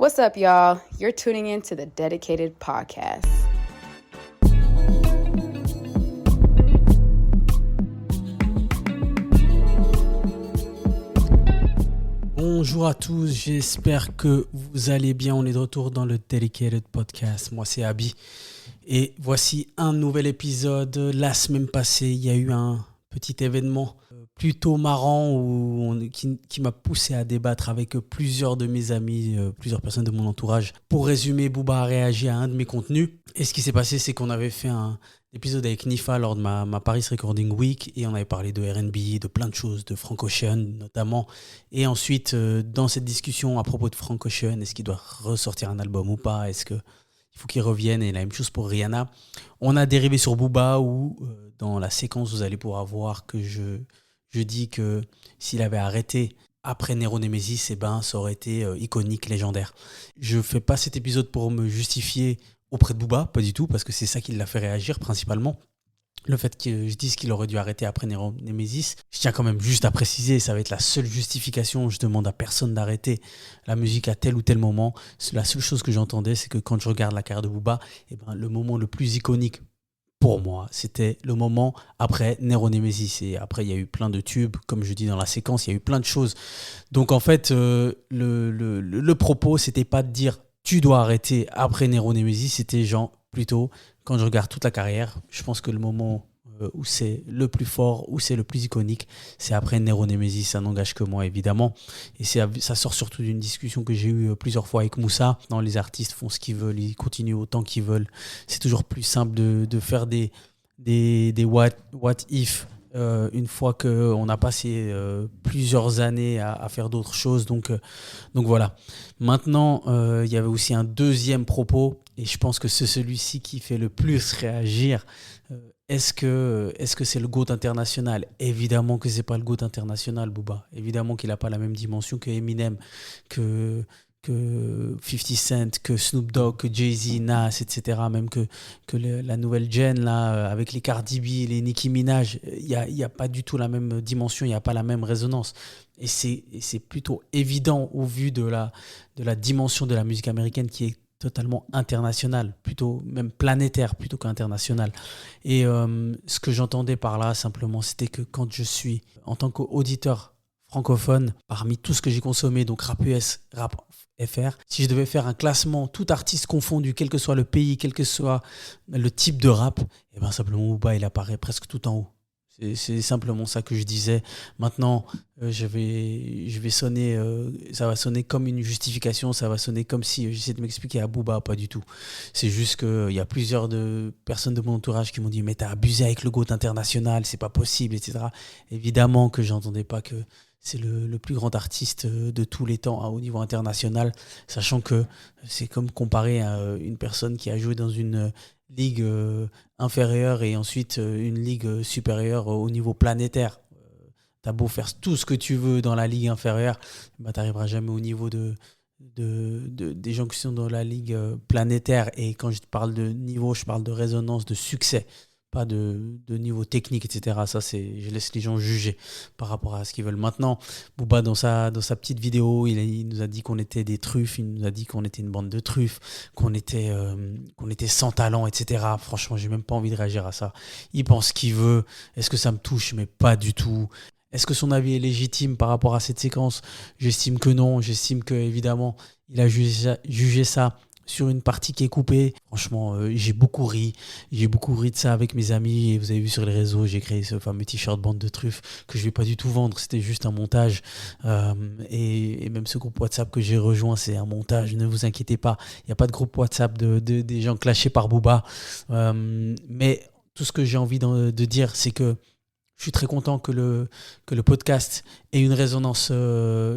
What's up, y'all? You're tuning in to the Dedicated Podcast. Bonjour à tous, j'espère que vous allez bien. On est de retour dans le Dedicated Podcast. Moi, c'est Abi. Et voici un nouvel épisode. La semaine passée, il y a eu un petit événement plutôt marrant qui m'a poussé à débattre avec plusieurs de mes amis, plusieurs personnes de mon entourage. Pour résumer, Booba a réagi à un de mes contenus. Et ce qui s'est passé, c'est qu'on avait fait un épisode avec Nifa lors de ma Paris Recording Week et on avait parlé de R&B, de plein de choses, de Frank Ocean notamment. Et ensuite, dans cette discussion à propos de Frank Ocean, est-ce qu'il doit ressortir un album ou pas ? Est-ce qu'il faut qu'il revienne ? Et la même chose pour Rihanna. On a dérivé sur Booba où, dans la séquence, vous allez pouvoir voir que je dis que s'il avait arrêté après Nero Nemesis, eh ben, ça aurait été iconique, légendaire. Je ne fais pas cet épisode pour me justifier auprès de Booba, pas du tout, parce que c'est ça qui l'a fait réagir principalement. Le fait que je dise qu'il aurait dû arrêter après Nero Nemesis, je tiens quand même juste à préciser, ça va être la seule justification. Je demande à personne d'arrêter la musique à tel ou tel moment. La seule chose que j'entendais, c'est que quand je regarde la carrière de Booba, eh ben, le moment le plus iconique pour moi, c'était le moment après Nero Nemesis. Et après, il y a eu plein de tubes, comme je dis dans la séquence, il y a eu plein de choses. Donc en fait, le propos, c'était pas de dire tu dois arrêter après Nero Nemesis, c'était genre plutôt, quand je regarde toute la carrière, je pense que le moment où c'est le plus fort, où c'est le plus iconique, c'est après Nero Nemesis. Ça n'engage que moi, évidemment. Et ça sort surtout d'une discussion que j'ai eue plusieurs fois avec Moussa. Non, les artistes font ce qu'ils veulent, ils continuent autant qu'ils veulent. C'est toujours plus simple de faire des what if une fois qu'on a passé plusieurs années à faire d'autres choses. Donc voilà. Maintenant, il y avait aussi un deuxième propos, et je pense que c'est celui-ci qui fait le plus réagir. Est-ce que c'est le GOAT international ? Évidemment que c'est pas le GOAT international, Booba. Évidemment qu'il n'a pas la même dimension que Eminem, que 50 Cent, que Snoop Dogg, que Jay-Z, Nas, etc. Même que la nouvelle gen, là, avec les Cardi B, les Nicki Minaj, il y a pas du tout la même dimension, il n'y a pas la même résonance. Et c'est plutôt évident au vu de la dimension de la musique américaine qui est totalement international, plutôt même planétaire plutôt qu'international. Et ce que j'entendais par là simplement, c'était que quand je suis en tant qu'auditeur francophone, parmi tout ce que j'ai consommé, donc rap US, rap FR, si je devais faire un classement tout artiste confondu, quel que soit le pays, quel que soit le type de rap, et ben simplement Booba il apparaît presque tout en haut. C'est simplement ça que je disais. Maintenant, je vais sonner, ça va sonner comme une justification, ça va sonner comme si j'essaie de m'expliquer à Booba, pas du tout. C'est juste qu'il y a plusieurs personnes de mon entourage qui m'ont dit « Mais t'as abusé avec le GOAT international, c'est pas possible, etc. » Évidemment que j'entendais pas que c'est le plus grand artiste de tous les temps au niveau international, sachant que c'est comme comparer à une personne qui a joué dans une ligue inférieure et ensuite une ligue supérieure au niveau planétaire. T'as beau faire tout ce que tu veux dans la ligue inférieure, bah, t'arriveras jamais au niveau des gens qui sont dans la ligue planétaire. Et quand je parle de niveau, je parle de résonance, de succès, pas de niveau technique, etc. Ça, je laisse les gens juger par rapport à ce qu'ils veulent. Maintenant, Booba, dans sa petite vidéo, il nous a dit qu'on était des truffes, il nous a dit qu'on était une bande de truffes, qu'on était sans talent, etc. Franchement, j'ai même pas envie de réagir à ça. Il pense ce qu'il veut. Est-ce que ça me touche ? Mais pas du tout. Est-ce que son avis est légitime par rapport à cette séquence ? J'estime que non. J'estime que, évidemment, il a jugé ça sur une partie qui est coupée. Franchement, j'ai beaucoup ri de ça avec mes amis, et vous avez vu sur les réseaux, j'ai créé ce fameux t-shirt bande de truffes que je vais pas du tout vendre, c'était juste un montage, et même ce groupe WhatsApp que j'ai rejoint, c'est un montage, ne vous inquiétez pas, il n'y a pas de groupe WhatsApp des gens clashés par Booba, mais tout ce que j'ai envie de dire, c'est que je suis très content que le podcast ait une résonance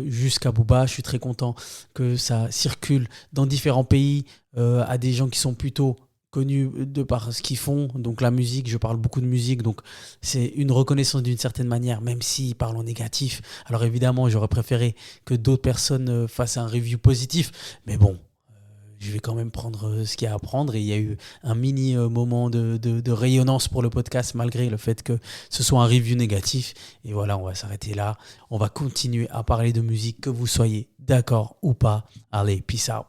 jusqu'à Booba. Je suis très content que ça circule dans différents pays à des gens qui sont plutôt connus de par ce qu'ils font. Donc la musique, je parle beaucoup de musique. Donc c'est une reconnaissance d'une certaine manière, même s'ils parlent en négatif. Alors évidemment, j'aurais préféré que d'autres personnes fassent un review positif. Mais bon, je vais quand même prendre ce qu'il y a à prendre. Et il y a eu un mini moment de rayonnance pour le podcast, malgré le fait que ce soit un review négatif. Et voilà, on va s'arrêter là. On va continuer à parler de musique, que vous soyez d'accord ou pas. Allez, peace out.